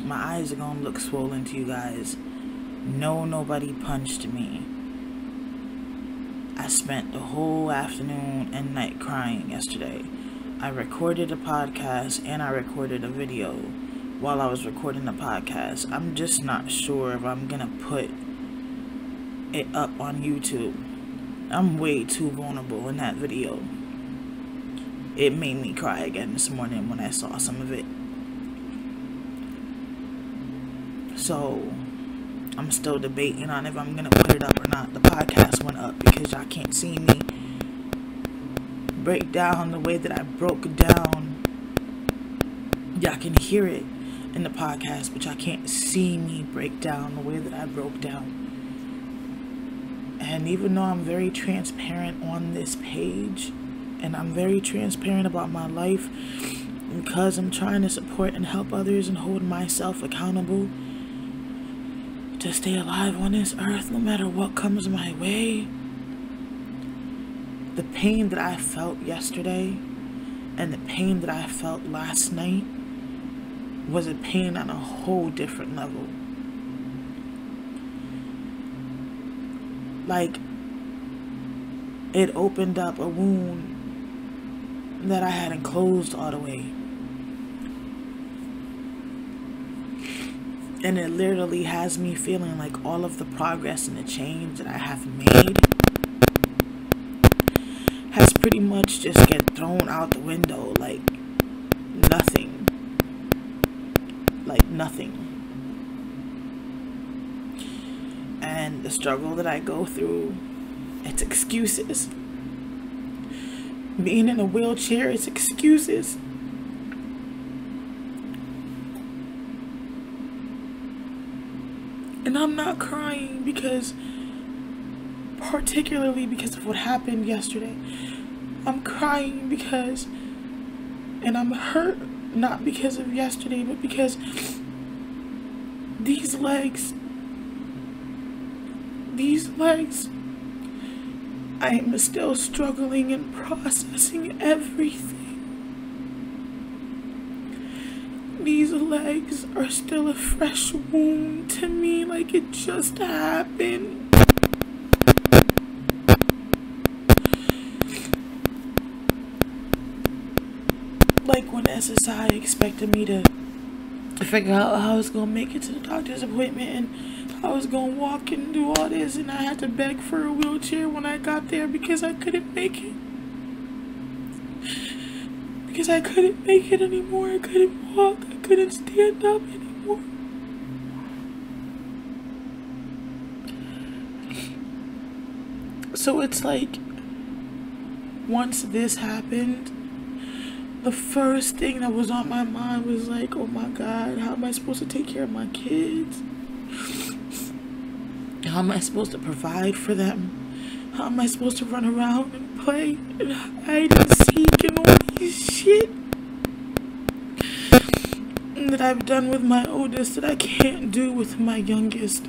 My eyes are gonna look swollen to you guys. No, nobody punched me. I spent the whole afternoon and night crying yesterday. I recorded a podcast and I recorded a video while I was recording the podcast. I'm just not sure if I'm gonna put it up on YouTube. I'm way too vulnerable in that video. It made me cry again this morning when I saw some of it. So I'm still debating on if I'm gonna put it up or not. The podcast went up because y'all can't see me break down the way that I broke down. Y'all can hear it in the podcast, but y'all can't see me break down the way that I broke down. And even though I'm very transparent on this page, and I'm very transparent about my life, because I'm trying to support and help others and hold myself accountable to stay alive on this earth no matter what comes my way, the pain that I felt yesterday and the pain that I felt last night was a pain on a whole different level. Like, it opened up a wound that I hadn't closed all the way. And it literally has me feeling like all of the progress and the change that I have made has pretty much just get thrown out the window like nothing. Like nothing. And the struggle that I go through, it's excuses. Being in a wheelchair, it's excuses. And I'm not crying particularly because of what happened yesterday. I'm crying because, and I'm hurt, not because of yesterday, but because these legs, I am still struggling and processing everything. These legs are still a fresh wound to me, like it just happened. Like when SSI expected me to figure out how I was going to make it to the doctor's appointment and I was going to walk and do all this, and I had to beg for a wheelchair when I got there because I couldn't make it. Because I couldn't make it anymore. I couldn't walk. I couldn't stand up anymore. So it's like, once this happened, the first thing that was on my mind was like, oh my God, how am I supposed to take care of my kids? How am I supposed to provide for them? How am I supposed to run around and play and hide and seek and all this shit that I've done with my oldest that I can't do with my youngest?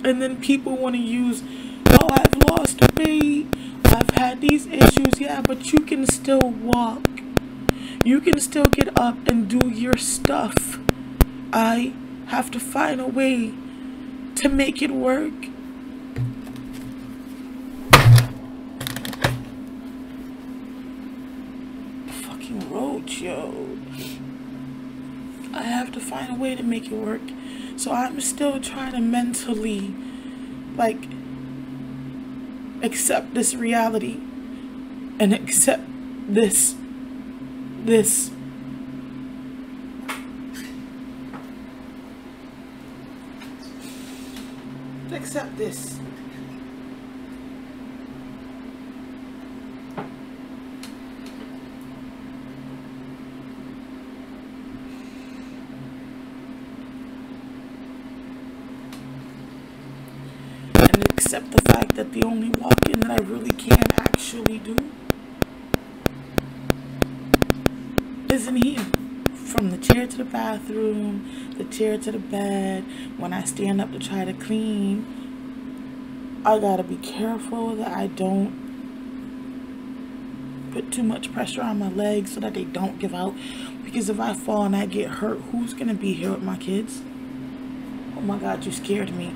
And then people want to use, oh, I've lost weight, I've had these issues. Yeah, but you can still walk. You can still get up and do your stuff. I have to find a way to make it work. Fucking roach, yo. I have to find a way to make it work. So I'm still trying to mentally, like, accept this reality and accept this accept this. And accept the fact that the only walking that I really can actually do is in here. From the chair to the bathroom, the chair to the bed. When I stand up to try to clean, I gotta be careful that I don't put too much pressure on my legs so that they don't give out. Because if I fall and I get hurt, who's gonna be here with my kids? Oh my God, you scared me.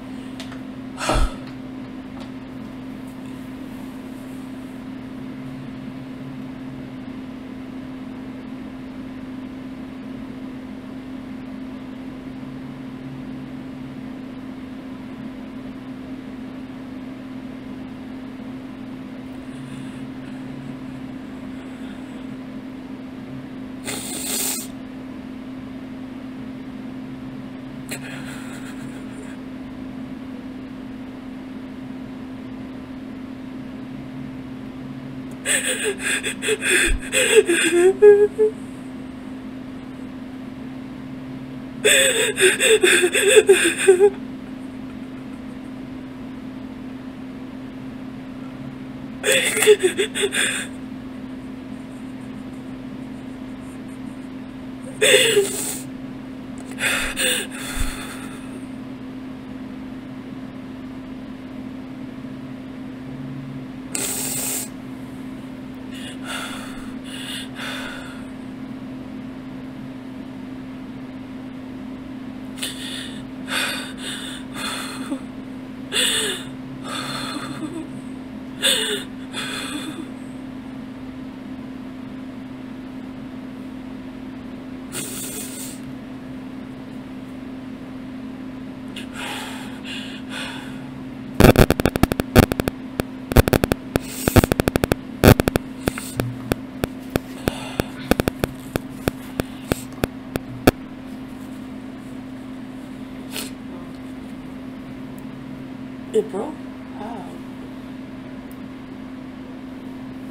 It broke? How?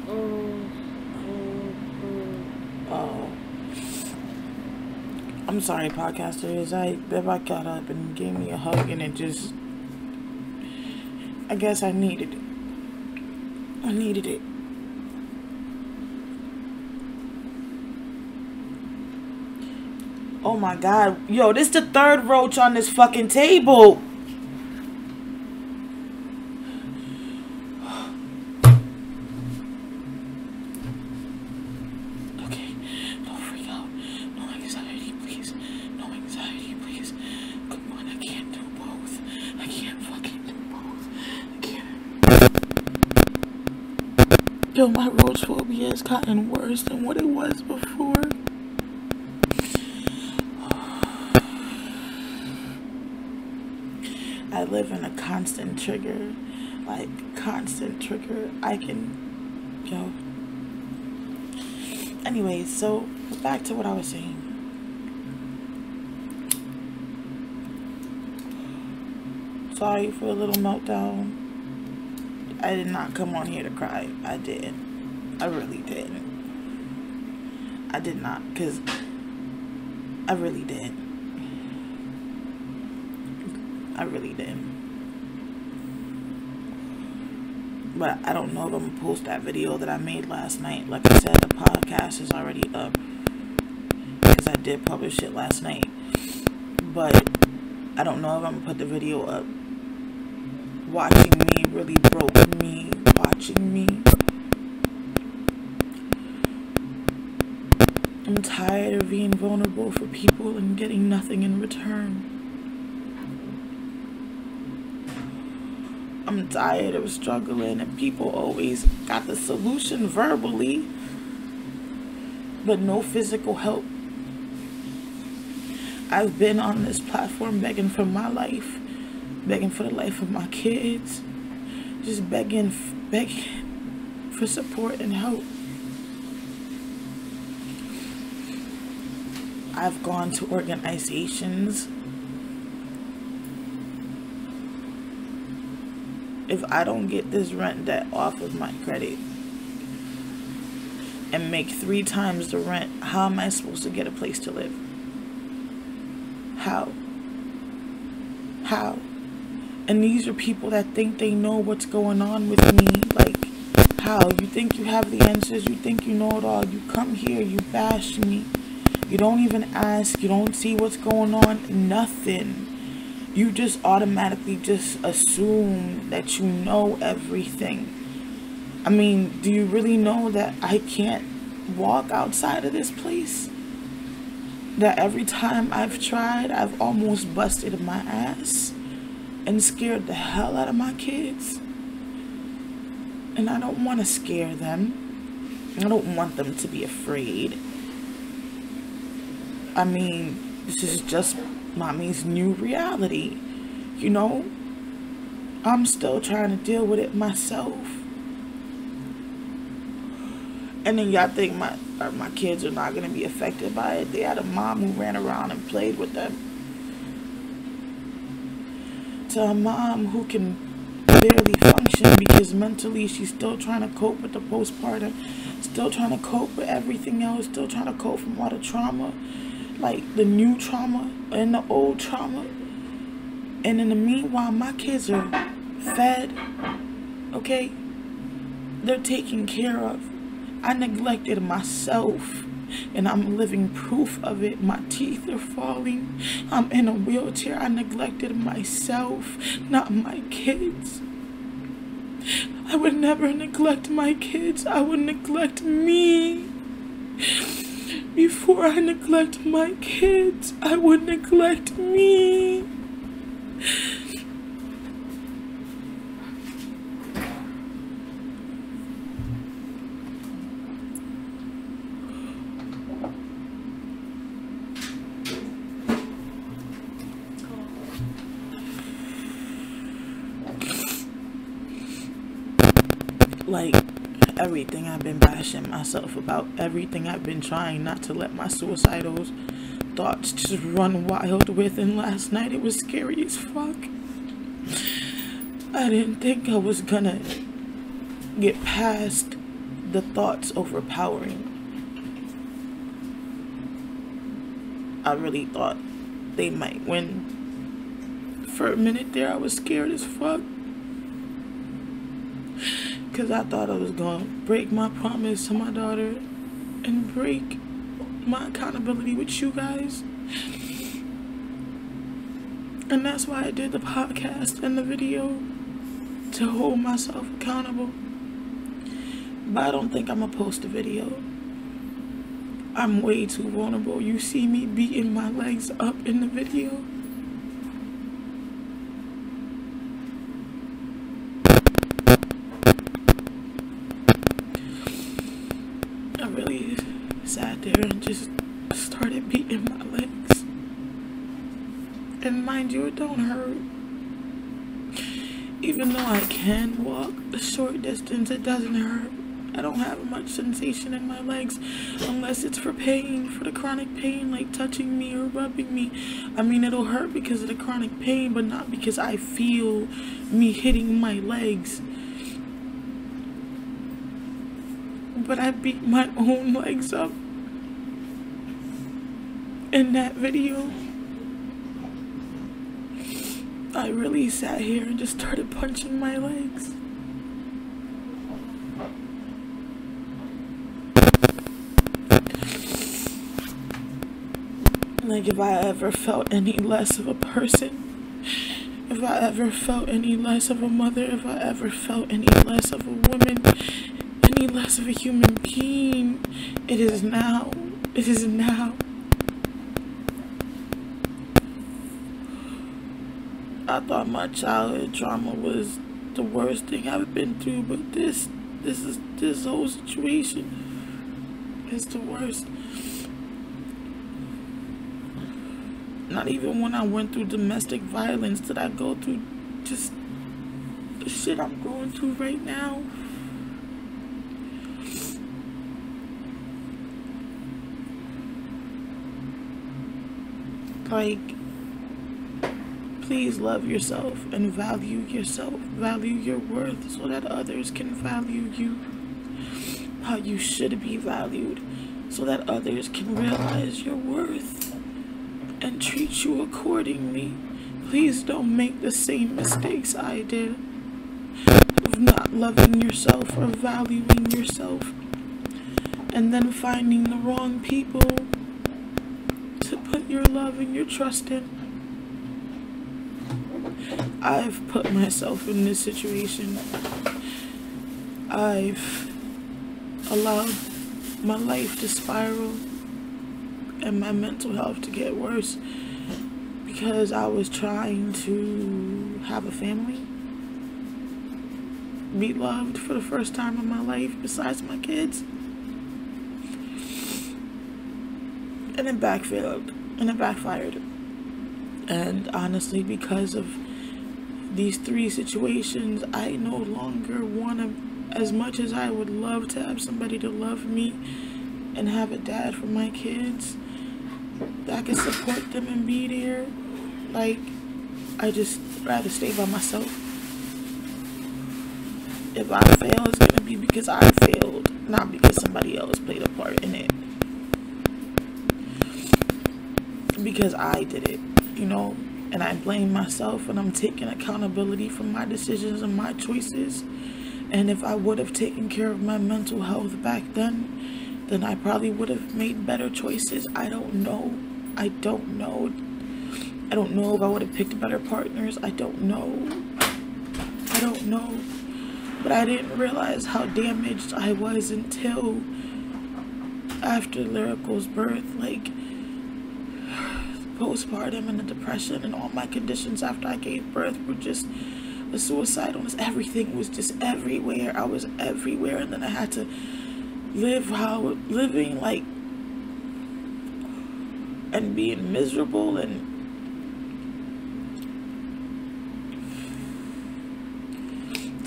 Oh. I'm sorry, podcasters. I got up and gave me a hug and it just... I guess I needed it. I needed it. Oh my God. Yo, this is the third roach on this fucking table. Yo, my roach phobia has gotten worse than what it was before. I live in a constant trigger. Like, constant trigger. Yo. Anyways, so, back to what I was saying. Sorry for a little meltdown. I did not come on here to cry. I didn't. I really didn't. I did not, because I really did. I really did. But I don't know if I'm gonna post that video that I made last night. Like I said, the podcast is already up, because I did publish it last night. But I don't know if I'm gonna put the video up. Watching me really broke me. Watching me. I'm tired of being vulnerable for people and getting nothing in return. I'm tired of struggling and people always got the solution verbally, but no physical help. I've been on this platform begging for my life. Begging for the life of my kids, just begging for support and help. I've gone to organizations. If I don't get this rent debt off of my credit and make 3 times the rent, how am I supposed to get a place to live? How? And these are people that think they know what's going on with me. Like, how? You think you have the answers. You think you know it all. You come here. You bash me. You don't even ask. You don't see what's going on. Nothing. You just automatically just assume that you know everything. I mean, do you really know that I can't walk outside of this place? That every time I've tried, I've almost busted my ass and scared the hell out of my kids. And I don't want to scare them. I don't want them to be afraid. I mean, this is just mommy's new reality, you know? I'm still trying to deal with it myself. And then y'all think my kids are not going to be affected by it. They had a mom who ran around and played with them. To a mom who can barely function because mentally she's still trying to cope with the postpartum, still trying to cope with everything else, still trying to cope from all the trauma, like the new trauma and the old trauma. And in the meanwhile, my kids are fed, okay? They're taken care of. I neglected myself, and I'm living proof of it. My teeth are falling. I'm in a wheelchair. I neglected myself, not my kids. I would never neglect my kids. I would neglect me. Before I neglect my kids, I would neglect me. Like, everything I've been bashing myself about, everything I've been trying not to let my suicidal thoughts just run wild with, and last night it was scary as fuck. I didn't think I was gonna get past the thoughts overpowering. I really thought they might win. For a minute there, I was scared as fuck. Because I thought I was going to break my promise to my daughter and break my accountability with you guys. And that's why I did the podcast and the video, to hold myself accountable. But I don't think I'm going to post a video. I'm way too vulnerable. You see me beating my legs up in the video. Sat there and just started beating my legs. And mind you, it don't hurt. Even though I can walk a short distance, it doesn't hurt. I don't have much sensation in my legs unless it's for pain, for the chronic pain, like touching me or rubbing me. I mean, it'll hurt because of the chronic pain, but not because I feel me hitting my legs. But I beat my own legs up in that video. I really sat here and just started punching my legs. Like, if I ever felt any less of a person, if I ever felt any less of a mother, if I ever felt any less of a woman, any less of a human being, it is now. It is now. I thought my childhood trauma was the worst thing I've been through, but this whole situation is the worst. Not even when I went through domestic violence did I go through just the shit I'm going through right now. Like, please love yourself and value yourself. Value your worth so that others can value you how you should be valued, so that others can realize your worth and treat you accordingly. Please don't make the same mistakes I did of not loving yourself or valuing yourself and then finding the wrong people to put your love and your trust in. I've put myself in this situation. I've allowed my life to spiral and my mental health to get worse because I was trying to have a family, be loved for the first time in my life besides my kids, and it backfired. And honestly, because of these 3 situations, I no longer want to, as much as I would love to have somebody to love me and have a dad for my kids that can support them and be there, like, I just rather stay by myself. If I fail, it's going to be because I failed, not because somebody else played a part in it. Because I did it, you know, and I blame myself, and I'm taking accountability for my decisions and my choices. And if I would have taken care of my mental health back then I probably would have made better choices. I don't know if I would have picked better partners. I don't know, but I didn't realize how damaged I was until after Lyrical's birth. Like, postpartum and the depression and all my conditions after I gave birth were just the suicidalness. Everything was just everywhere. I was everywhere, and then I had to living like and being miserable. And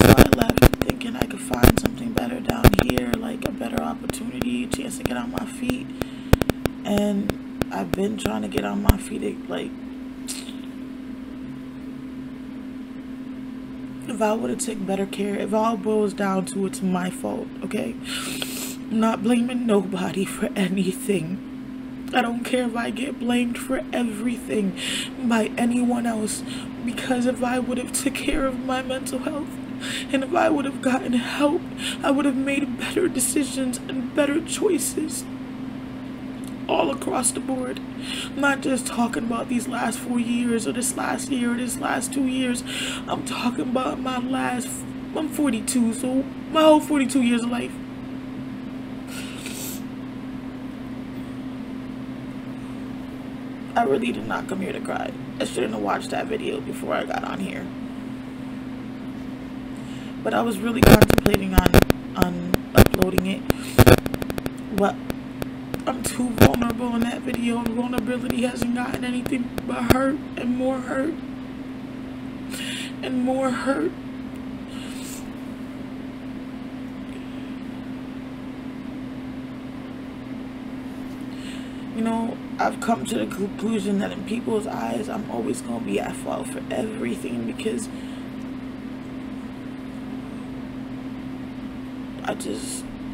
so I left thinking I could find something better down here, like a better opportunity, a chance to get on my feet. And I've been trying to get on my feet, like, if I would have taken better care, if all boils down to it's my fault, okay? I'm not blaming nobody for anything. I don't care if I get blamed for everything by anyone else, because if I would have took care of my mental health, and if I would have gotten help, I would have made better decisions and better choices. All across the board. I'm not just talking about these last 4 years or this last year or this last 2 years. I'm talking about I'm 42, so my whole 42 years of life. I really did not come here to cry. I shouldn't have watched that video before I got on here. But I was really contemplating on uploading it. But I'm too vulnerable in that video, and vulnerability hasn't gotten anything but hurt and more hurt and more hurt. You know, I've come to the conclusion that in people's eyes, I'm always going to be at fault for everything, because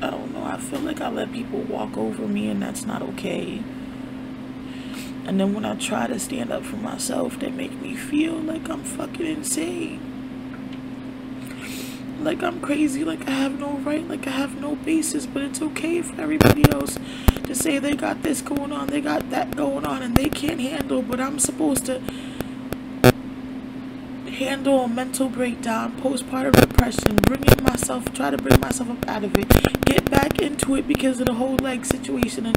I don't know, I feel like I let people walk over me, and that's not okay. And then when I try to stand up for myself, they make me feel like I'm fucking insane. Like I'm crazy, like I have no right, like I have no basis. But it's okay for everybody else to say they got this going on, they got that going on, and they can't handle. But I'm supposed to handle a mental breakdown, postpartum depression, try to bring myself up out of it, get back into it because of the whole leg situation, and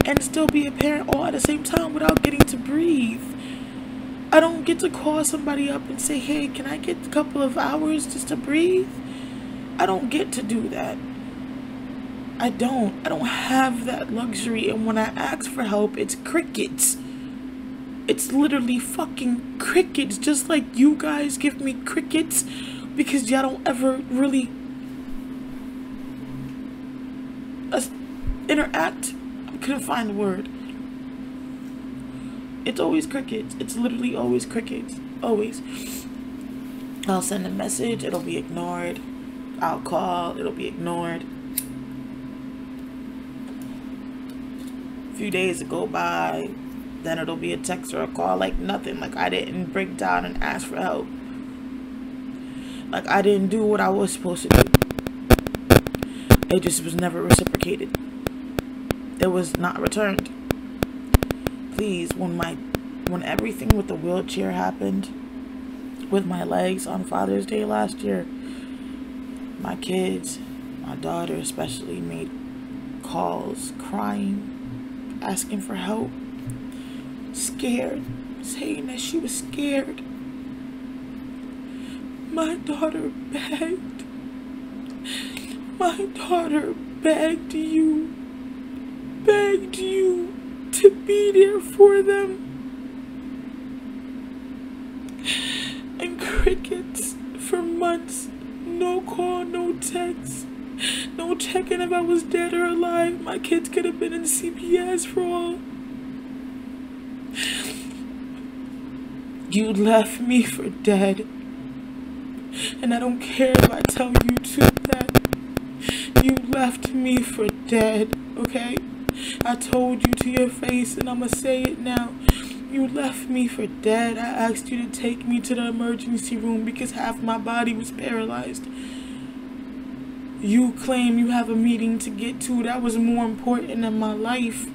and still be a parent all at the same time without getting to breathe. I don't get to call somebody up and say, hey, can I get a couple of hours just to breathe? I don't get to do that. I don't have that luxury. And when I ask for help, it's crickets. It's literally fucking crickets. Just like you guys give me crickets because y'all don't ever really interact. I couldn't find the word. It's always crickets. It's literally always crickets. Always. I'll send a message. It'll be ignored. I'll call. It'll be ignored. A few days will go by. Then it'll be a text or a call. Like nothing. Like I didn't break down and ask for help. Like I didn't do what I was supposed to do. It just was never reciprocated. It was not returned. Please, when everything with the wheelchair happened with my legs on Father's Day last year, My kids, my daughter especially, made calls crying, asking for help, scared, saying that she was scared. My daughter begged. My daughter begged you to be there for them. And crickets for months. No call, no text, no checking if I was dead or alive. My kids could have been in CPS for all. You left me for dead. And I don't care if I tell you too that you left me for dead, okay? I told you to your face and I'ma say it now. You left me for dead. I asked you to take me to the emergency room because half my body was paralyzed. You claim you have a meeting to get to. That was more important than my life.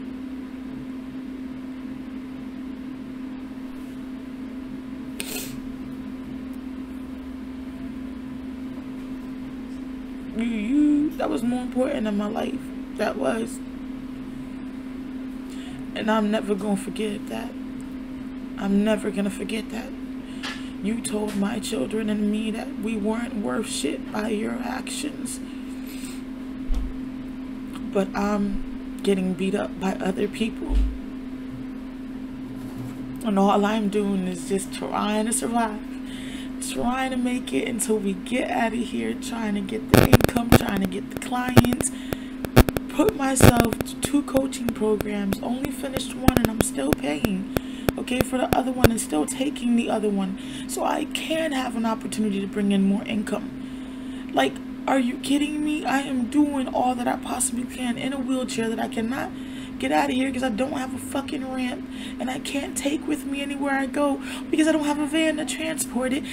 That was more important than my life. That was. And I'm never gonna forget that. I'm never gonna forget that. You told my children and me that we weren't worth shit by your actions. But I'm getting beat up by other people. And all I'm doing is just trying to survive. Trying to make it until we get out of here. Trying to get the income. Trying to get the clients. Put myself to 2 coaching programs. Only finished 1 and I'm still paying. Okay, for the other one and still taking the other one. So I can have an opportunity to bring in more income. Like, are you kidding me? I am doing all that I possibly can in a wheelchair that I cannot get out of here because I don't have a fucking ramp. And I can't take with me anywhere I go because I don't have a van to transport it.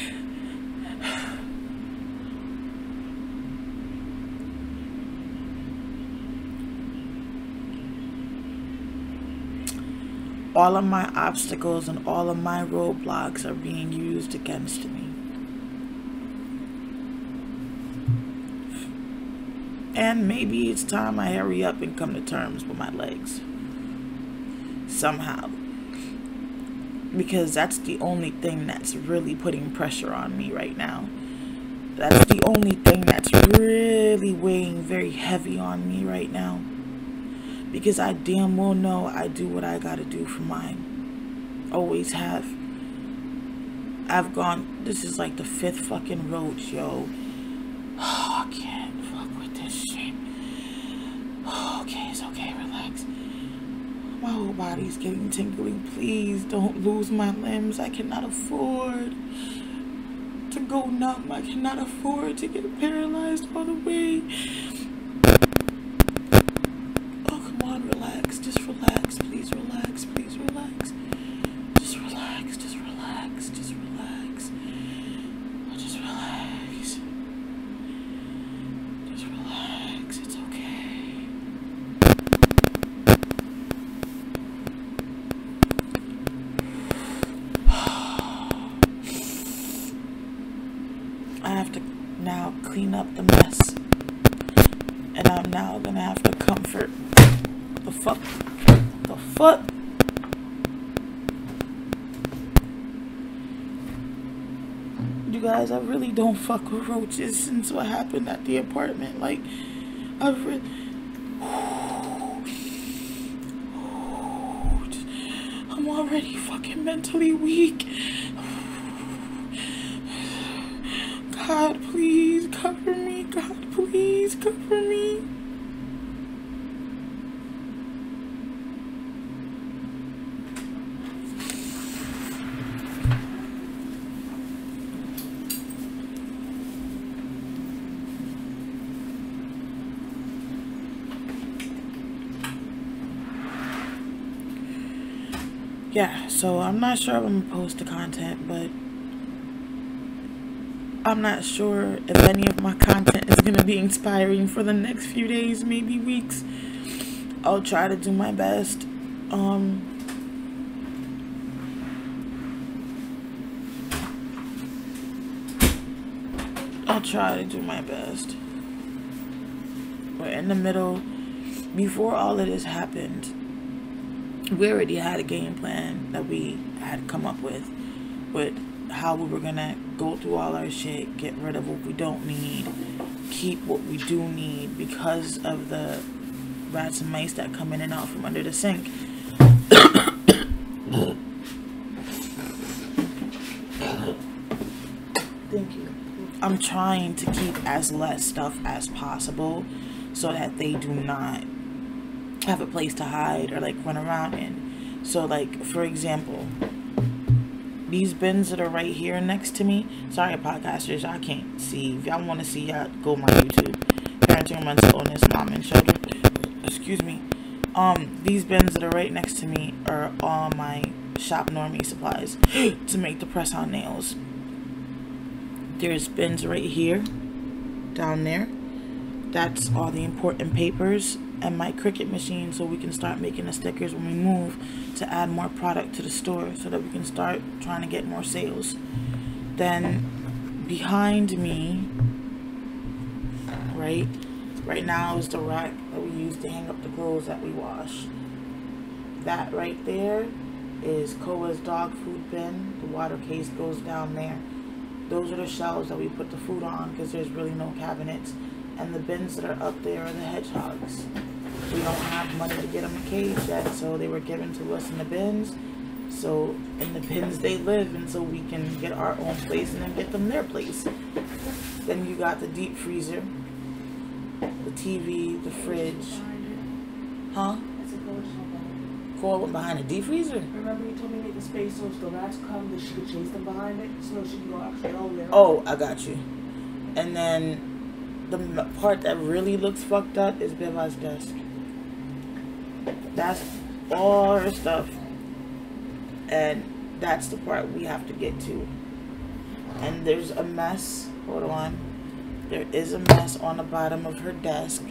All of my obstacles and all of my roadblocks are being used against me. And maybe it's time I hurry up and come to terms with my legs. Somehow. Because that's the only thing that's really putting pressure on me right now. That's the only thing that's really weighing very heavy on me right now. Because I damn well know I do what I gotta do for mine. Always have. I've gone, this is like the 5th fucking roach, yo. Oh, I can't fuck with this shit. Oh, okay, it's okay, relax. My whole body's getting tingly. Please don't lose my limbs. I cannot afford to go numb. I cannot afford to get paralyzed all the way. Relax, just relax, please relax, please relax. Just relax, just relax, just relax. Just relax. Just relax, it's okay. I have to now clean up the mess. And I'm now gonna have to comfort. The fuck? You guys, I really don't fuck with roaches since what happened at the apartment. Like, I'm already fucking mentally weak. God, please cover me. God, please cover me. Yeah, so I'm not sure if I'm gonna post the content, but I'm not sure if any of my content is gonna be inspiring for the next few days, maybe weeks. I'll try to do my best. I'll try to do my best. We're in the middle. Before all of this happened, we already had a game plan that we had come up with how we were gonna go through all our shit, get rid of what we don't need, keep what we do need because of the rats and mice that come in and out from under the sink. Thank you. I'm trying to keep as less stuff as possible so that they do not have a place to hide or like run around in. So like, for example, these bins that are right here next to me. Sorry, podcasters, y'all can't see. If y'all want to see, y'all go my YouTube. Parenting, mental illness, mom and children. Excuse me. These bins that are right next to me are all my shop normie supplies to make the press-on nails. There's bins right here, down there. That's all the important papers and my Cricut machine, so we can start making the stickers when we move to add more product to the store so that we can start trying to get more sales. Then behind me, right now is the rack that we use to hang up the clothes that we wash. That right there is Koa's dog food bin. The water case goes down there. Those are the shelves that we put the food on because there's really no cabinets. And the bins that are up there are the hedgehogs. We don't have money to get them a cage yet, so they were given to us in the bins. So in the bins they live, and so we can get our own place and then get them their place. Then you got the deep freezer, the TV, the fridge. Huh? Call went behind the deep freezer. Remember you told me to make a space so if the rats come, that she could chase them behind it, so she can go actually over there. Oh, I got you. And then the part that really looks fucked up is Beva's desk. That's all her stuff. And that's the part we have to get to. And there's a mess. Hold on. There is a mess on the bottom of her desk.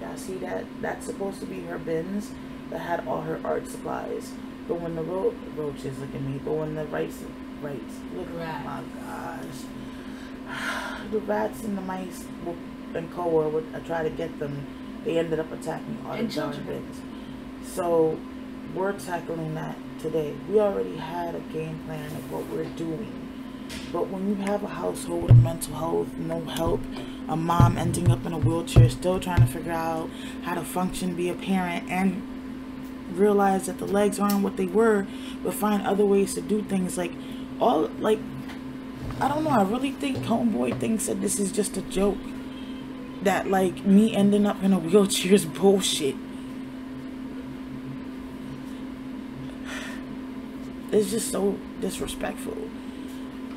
Y'all see that? That's supposed to be her bins that had all her art supplies. But when the roaches, look at me. But when the rats, look, oh my gosh. The rats and the mice and Koa would try to get them. They ended up attacking all the darn bins. So we're tackling that today. We already had a game plan of what we're doing. But when you have a household of mental health, no help, a mom ending up in a wheelchair, still trying to figure out how to function, be a parent, and realize that the legs aren't what they were, but find other ways to do things, I don't know, I really think Homeboy thinks that this is just a joke. That, like, me ending up in a wheelchair is bullshit. It's just so disrespectful.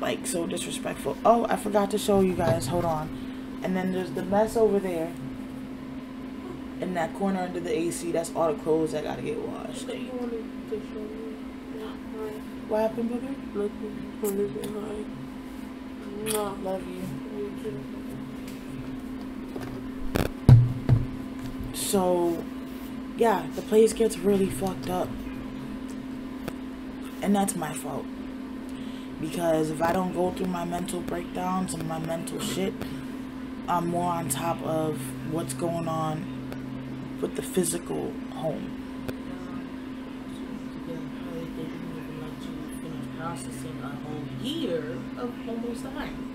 Like, so disrespectful. Oh, I forgot to show you guys. Hold on. And then there's the mess over there. In that corner under the AC. That's all the clothes that gotta get washed. You wanted to show me. What happened, brother? Look, wanted to say hi. Love you. So, yeah, the place gets really fucked up. And that's my fault. Because if I don't go through my mental breakdowns and my mental shit, I'm more on top of what's going on with the physical home. Processing a whole year of almost time.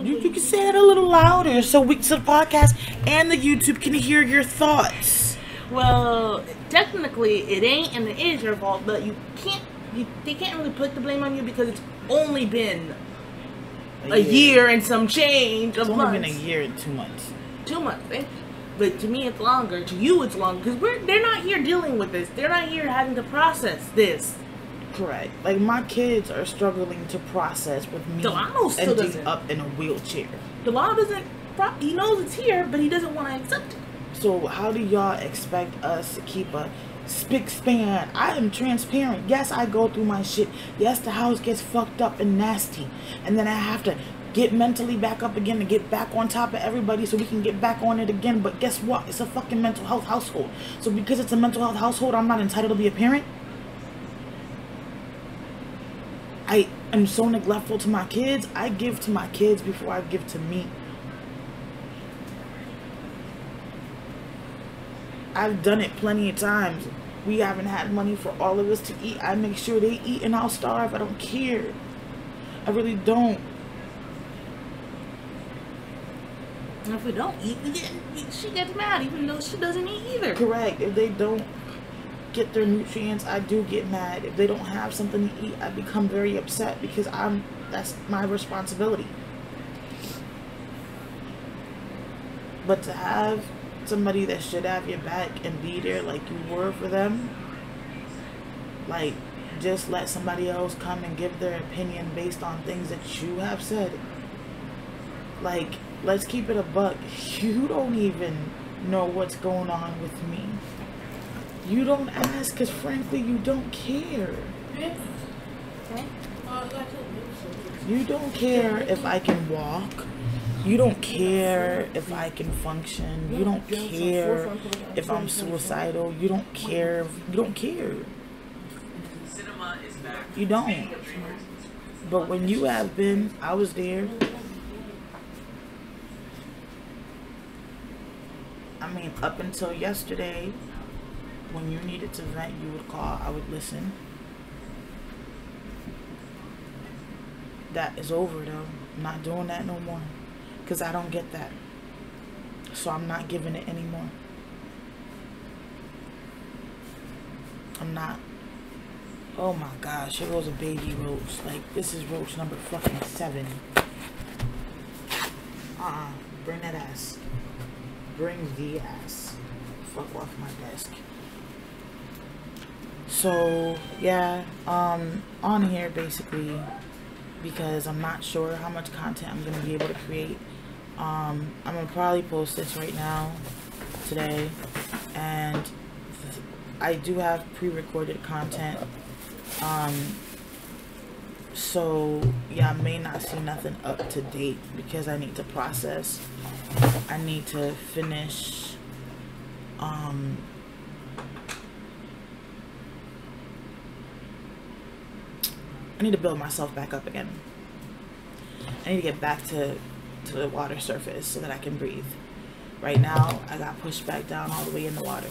You can say it a little louder so the podcast and the YouTube can hear your thoughts. Well, technically it ain't and it is your fault, but they can't really put the blame on you because it's only been a year and some change of months. It's only been a year and 2 months. 2 months, eh? But to me it's longer. To you it's longer because they're not here dealing with this. They're not here having to process this. Correct. Like, my kids are struggling to process with me ending up in a wheelchair. Delano doesn't. He knows it's here, but he doesn't want to accept it. So how do y'all expect us to keep a spick span? I am transparent. Yes, I go through my shit. Yes, the house gets fucked up and nasty, and then I have to get mentally back up again to get back on top of everybody so we can get back on it again. But guess what? It's a fucking mental health household. So because it's a mental health household, I'm not entitled to be a parent. am so neglectful to my kids. I give to my kids before I give to me. I've done it plenty of times. We haven't had money for all of us to eat. I make sure they eat and I'll starve. I don't care. I really don't. And if we don't eat, she gets mad even though she doesn't eat either. Correct. If they don't get their nutrients, I do get mad. If they don't have something to eat, I become very upset because that's my responsibility. But to have somebody that should have your back and be there like you were for them, like, just let somebody else come and give their opinion based on things that you have said. Like, let's keep it a buck. You don't even know what's going on with me. You don't ask because frankly you don't care. You don't care if I can walk. You don't care if I can function. You don't care if I'm suicidal. You don't care. You don't care. You don't. But when you have been, I was there. I mean, up until yesterday, when you needed to vent, you would call, I would listen. That is over though. I'm not doing that no more. Because I don't get that. So I'm not giving it anymore. I'm not. Oh my gosh, here goes a baby roach. Like, this is roach number fucking 7. Bring that ass. Bring the ass. Fuck off my desk. So, yeah, on here basically, because I'm not sure how much content I'm going to be able to create. I'm going to probably post this right now, today, and I do have pre-recorded content. So yeah, I may not see nothing up to date because I need to process. I need to finish I need to build myself back up again. I need to get back to the water surface so that I can breathe. Right now I got pushed back down all the way in the water.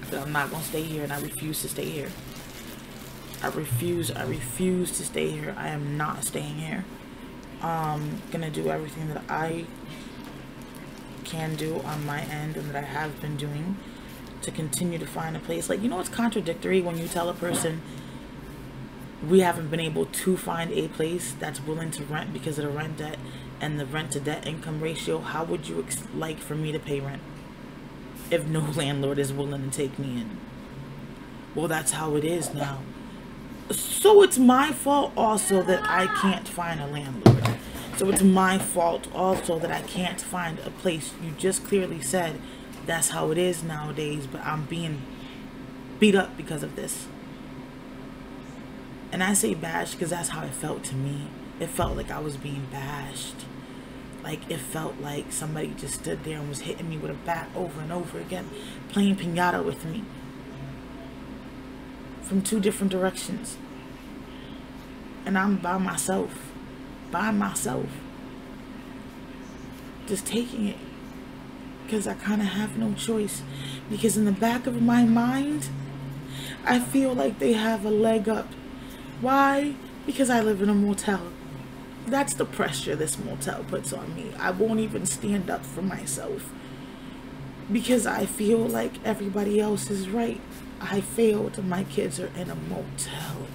But I'm not gonna stay here, and I refuse to stay here. I refuse to stay here. I am not staying here. Gonna do everything that I can do on my end and that I have been doing to continue to find a place. Like, you know, it's contradictory when you tell a person we haven't been able to find a place that's willing to rent because of the rent debt and the rent to debt income ratio. How would you like for me to pay rent if no landlord is willing to take me in? Well, that's how it is now. So it's my fault also that I can't find a landlord. So it's my fault also that I can't find a place. You just clearly said that's how it is nowadays, but I'm being beat up because of this. And I say bashed because that's how it felt to me. It felt like I was being bashed. Like, it felt like somebody just stood there and was hitting me with a bat over and over again, playing piñata with me from 2 different directions. And I'm by myself. Just taking it. Because I kind of have no choice. Because in the back of my mind, I feel like they have a leg up. Why? Because I live in a motel. That's the pressure this motel puts on me. I won't even stand up for myself. Because I feel like everybody else is right. I failed. My kids are in a motel.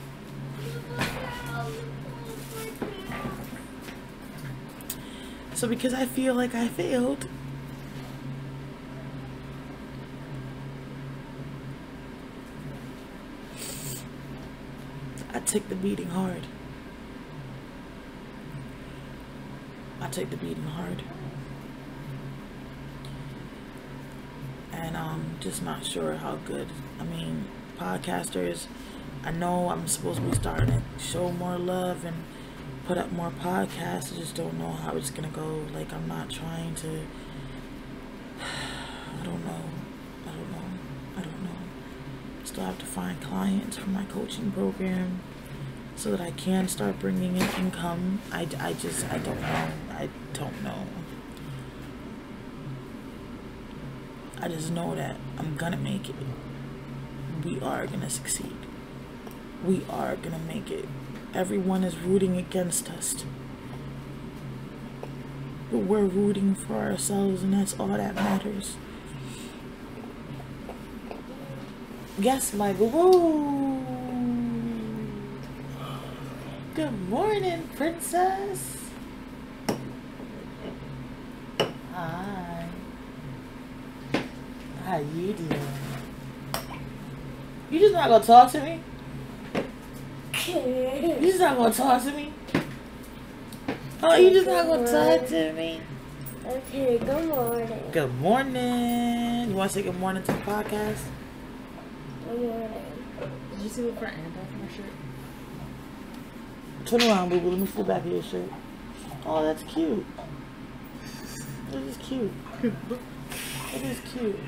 So because I feel like I failed, I took the beating hard. And I'm just not sure how good. I mean, podcasters, I know I'm supposed to be starting to show more love and put up more podcasts. I just don't know how it's gonna go. Like, I'm not trying to, I don't know. Still have to find clients for my coaching program. so that I can start bringing in income. I don't know. I don't know. I just know that I'm gonna make it. We are gonna succeed. We are gonna make it. Everyone is rooting against us. But we're rooting for ourselves, and that's all that matters. Yes, my boo. Good morning, princess. Hi. How you doing? You just not gonna talk to me? You just not gonna talk to me? Oh, you just not gonna talk to me? Okay, good morning. Good morning. You wanna say good morning to the podcast? Good morning. Did you see what front and back of my shirt? Turn around, boo boo. Let me flip back of your shirt. Oh, that's cute. That is cute. It is cute.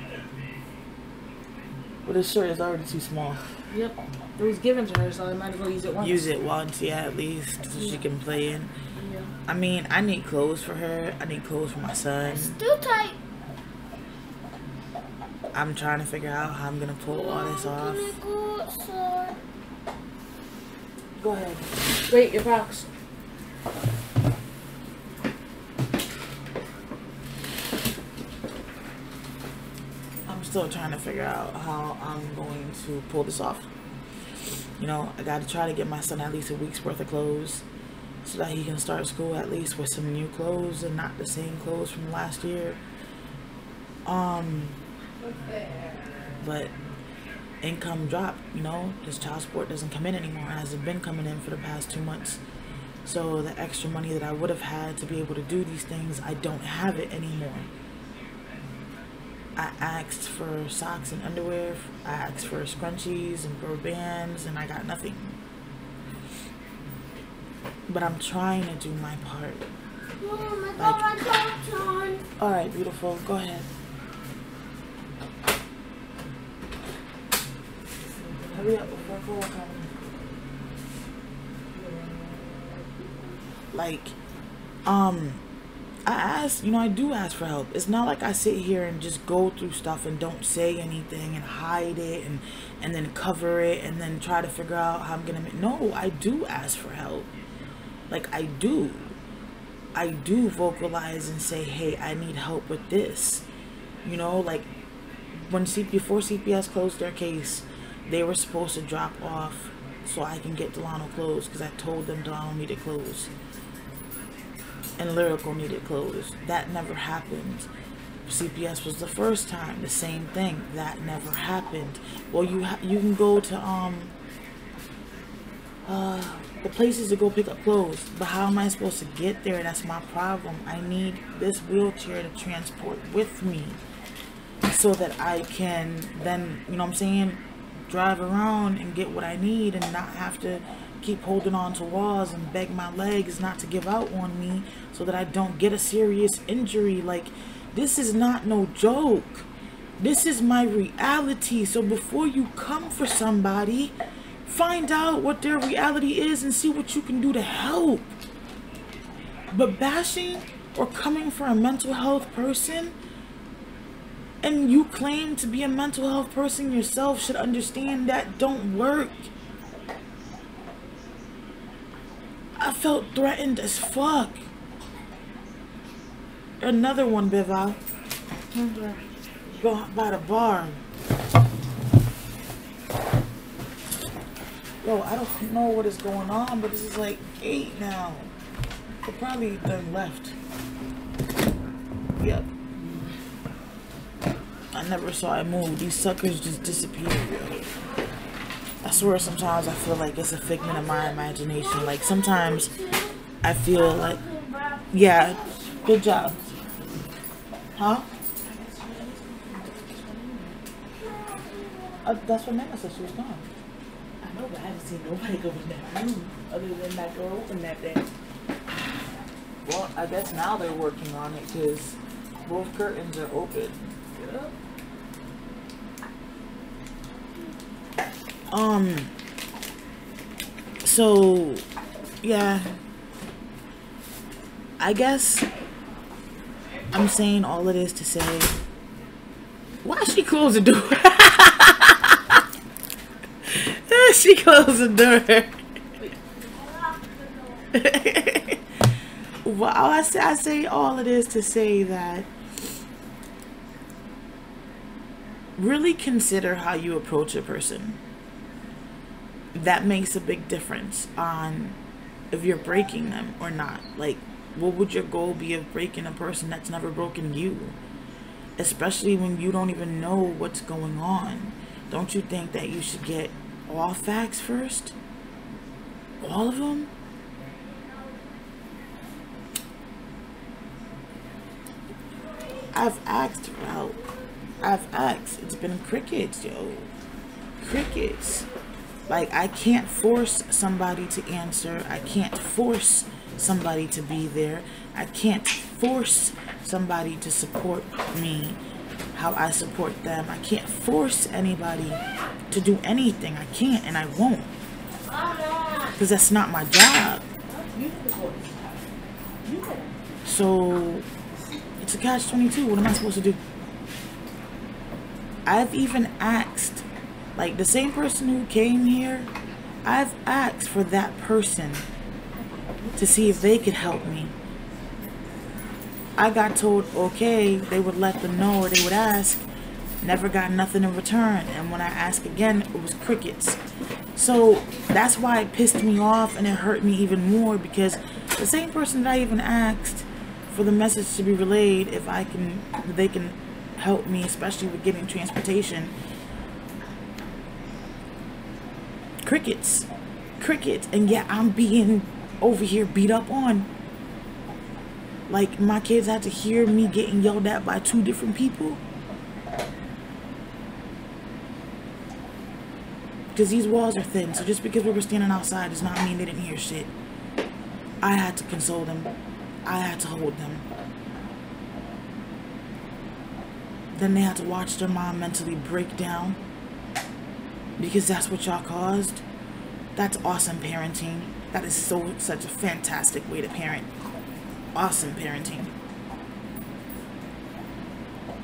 But this shirt is already too small. Yep. It was given to her, so I might as well use it once. Use it once, yeah, at least, so she can play in. Yeah. I mean, I need clothes for her. I need clothes for my son. Still tight. I'm trying to figure out how I'm gonna pull all this off. Can I go outside? Go ahead. Wait, your box. I'm still trying to figure out how I'm going to pull this off. You know, I gotta try to get my son at least a week's worth of clothes so that he can start school at least with some new clothes and not the same clothes from last year. But income dropped, you know, his child support doesn't come in anymore. It hasn't been coming in for the past 2 months. So the extra money that I would have had to be able to do these things, I don't have it anymore. I asked for socks and underwear, I asked for scrunchies and rubber bands, and I got nothing. But I'm trying to do my part. Mom, I got my clothes on. Alright, beautiful, go ahead. Hurry up before Cole comes. Like, I ask, you know, I do ask for help. It's not like I sit here and just go through stuff and don't say anything and hide it and then cover it and then try to figure out how I'm gonna make. No, I do ask for help. Like, I do vocalize and say, hey, I need help with this. You know, like before CPS closed their case, they were supposed to drop off so I can get Delano clothes because I told them Delano needed clothes and Lyrical needed clothes. That never happened. CPS was the first time. The same thing. That never happened. Well, you can go to the places to go pick up clothes, but how am I supposed to get there? That's my problem. I need this wheelchair to transport with me so that I can then, you know what I'm saying, drive around and get what I need and not have to keep holding on to walls and beg my legs not to give out on me so that I don't get a serious injury. Like, this is not no joke. This is my reality. So before you come for somebody, find out what their reality is and see what you can do to help. But bashing or coming for a mental health person, and you claim to be a mental health person yourself, should understand that don't work. I felt threatened as fuck. Another one, Biva. Go by the bar. Yo, I don't know what is going on, but this is like 8 now. They probably done left. Yep. I never saw it move. These suckers just disappeared, yo. I swear sometimes I feel like it's a figment of my imagination. Like sometimes I feel like, yeah, good job. Huh? That's what Nana said, she was gone. I know, but I haven't seen nobody go in that room other than that girl open that day. Well, I guess now they're working on it because both curtains are open. Yeah. So, yeah. I guess I'm saying all of this to say, why she closed the door? She closed the door. Well, I say all of this to say that really consider how you approach a person. That makes a big difference on if you're breaking them or not. Like, what would your goal be of breaking a person that's never broken you? Especially when you don't even know what's going on. Don't you think that you should get all facts first? All of them? I've asked for help. I've asked. It's been crickets, yo. Crickets. Like, I can't force somebody to answer. I can't force somebody to be there. I can't force somebody to support me how I support them. I can't force anybody to do anything. I can't, and I won't. Because that's not my job. So, it's a catch-22. What am I supposed to do? I've even asked, like, the same person who came here, I've asked for that person to see if they could help me. I got told, okay, they would let them know or they would ask. Never got nothing in return. And when I asked again, it was crickets. So that's why it pissed me off and it hurt me even more, because the same person that I even asked for the message to be relayed, if they can help me, especially with getting transportation. Crickets. And yet I'm being over here beat up on. Like, my kids had to hear me getting yelled at by 2 different people. Because these walls are thin. So just because we were standing outside does not mean they didn't hear shit. I had to console them. I had to hold them. Then they had to watch their mom mentally break down. Because that's what y'all caused. That's awesome parenting. That is such a fantastic way to parent. Awesome parenting.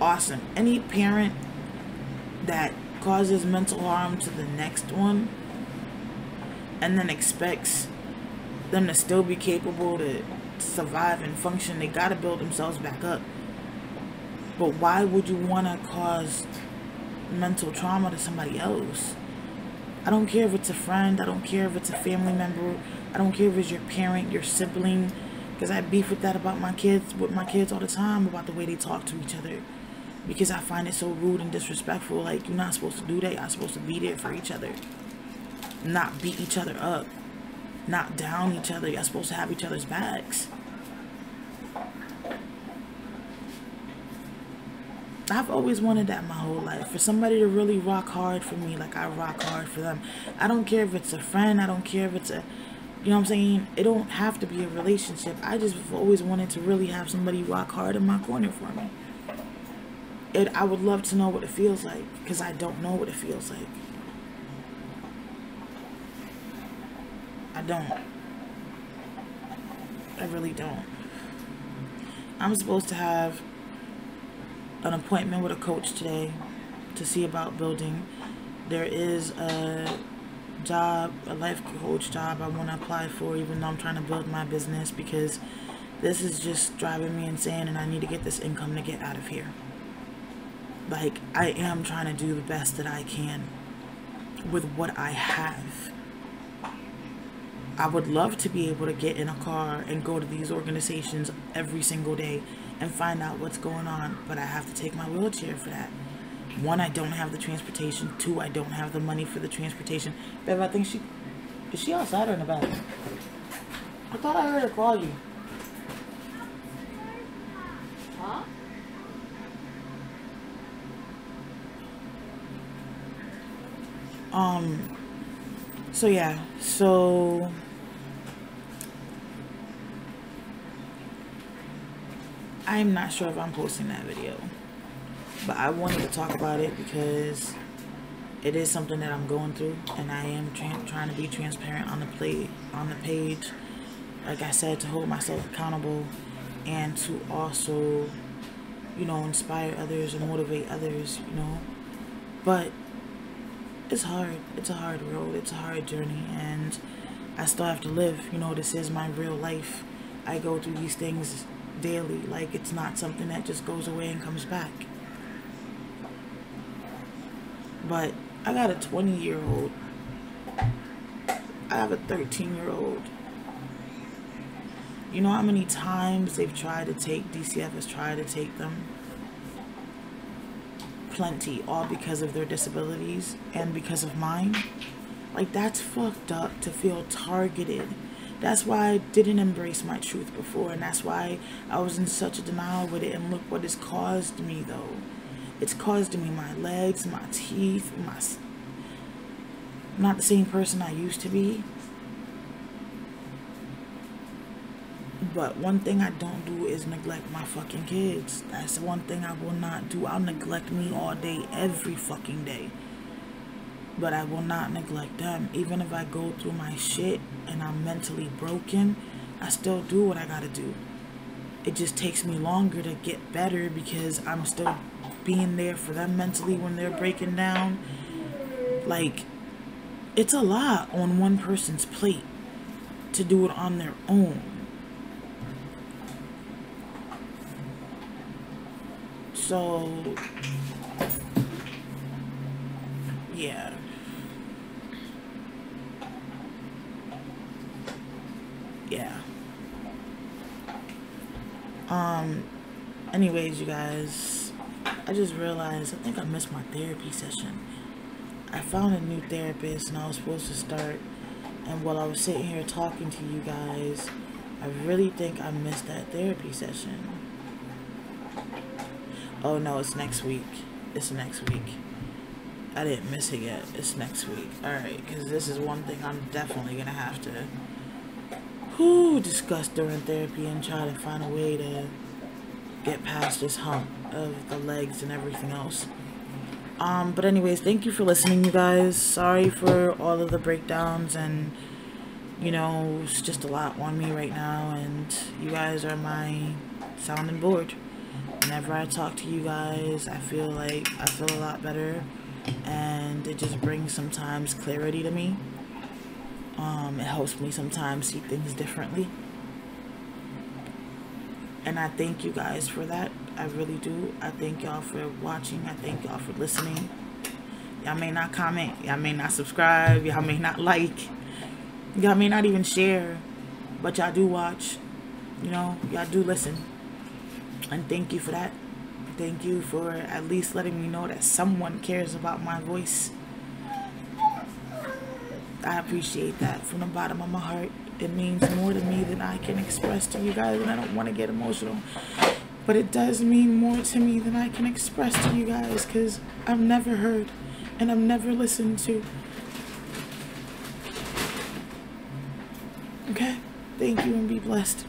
Awesome. Any parent that causes mental harm to the next one and then expects them to still be capable to survive and function, they gotta build themselves back up. But why would you want to cause mental trauma to somebody else? I don't care if it's a friend. I don't care if it's a family member. I don't care if it's your parent, your sibling. Because I beef with that about my kids, with my kids all the time, about the way they talk to each other. Because I find it so rude and disrespectful. Like, you're not supposed to do that. You're supposed to be there for each other. Not beat each other up. Not down each other. You're supposed to have each other's backs. I've always wanted that my whole life. For somebody to really rock hard for me like I rock hard for them. I don't care if it's a friend. I don't care if it's a... You know what I'm saying? It don't have to be a relationship. I just always wanted to really have somebody rock hard in my corner for me. I would love to know what it feels like, because I don't know what it feels like. I don't. I really don't. I'm supposed to have an appointment with a coach today to see about building. There is a job, a life coach job I want to apply for, even though I'm trying to build my business, because this is just driving me insane and I need to get this income to get out of here. Like, I am trying to do the best that I can with what I have. I would love to be able to get in a car and go to these organizations every single day and find out what's going on, but I have to take my wheelchair for that. 1, I don't have the transportation. 2, I don't have the money for the transportation. Babe, I think is she outside or in the bathroom? I thought I heard her call you. Huh? So yeah, so I'm not sure if I'm posting that video, but I wanted to talk about it because it is something that I'm going through, and I am trying to be transparent on the page. Like I said, to hold myself accountable and to also, you know, inspire others and motivate others, you know. But it's hard. It's a hard road. It's a hard journey, and I still have to live. You know, this is my real life. I go through these things daily. Like, it's not something that just goes away and comes back. But I got a 20-year-old. I have a 13-year-old. You know how many times they've tried to take, DCF has tried to take them? Plenty, all because of their disabilities and because of mine. Like, that's fucked up to feel targeted. That's why I didn't embrace my truth before, and that's why I was in such a denial with it. And look what it's caused me, though. It's caused me my legs, my teeth, I'm not the same person I used to be. But one thing I don't do is neglect my fucking kids. That's the one thing I will not do. I'll neglect me all day, every fucking day. But I will not neglect them. Even if I go through my shit and I'm mentally broken, I still do what I gotta do. It just takes me longer to get better because I'm still being there for them mentally when they're breaking down. Like, it's a lot on one person's plate to do it on their own. So, yeah. Yeah. Anyways, you guys, I just realized I think I missed my therapy session. I found a new therapist and I was supposed to start, and while I was sitting here talking to you guys, I really think I missed that therapy session. Oh no, it's next week. It's next week. I didn't miss it yet. It's next week. Alright, because this is one thing I'm definitely going to have to discuss during therapy and try to find a way to get past this hump of the legs and everything else. But anyways, thank you for listening, you guys. Sorry for all of the breakdowns, and you know, it's just a lot on me right now, and you guys are my sounding board. Whenever I talk to you guys, I feel a lot better, and it just brings sometimes clarity to me. It helps me sometimes see things differently, and I thank you guys for that. I really do. I thank y'all for watching. I thank y'all for listening. Y'all may not comment, y'all may not subscribe, y'all may not like, y'all may not even share, but y'all do watch, you know, y'all do listen. And thank you for that. Thank you for at least letting me know that someone cares about my voice. I appreciate that from the bottom of my heart. It means more to me than I can express to you guys, and I don't want to get emotional. But it does mean more to me than I can express to you guys, because I've never heard and I've never listened to. Okay? Thank you and be blessed.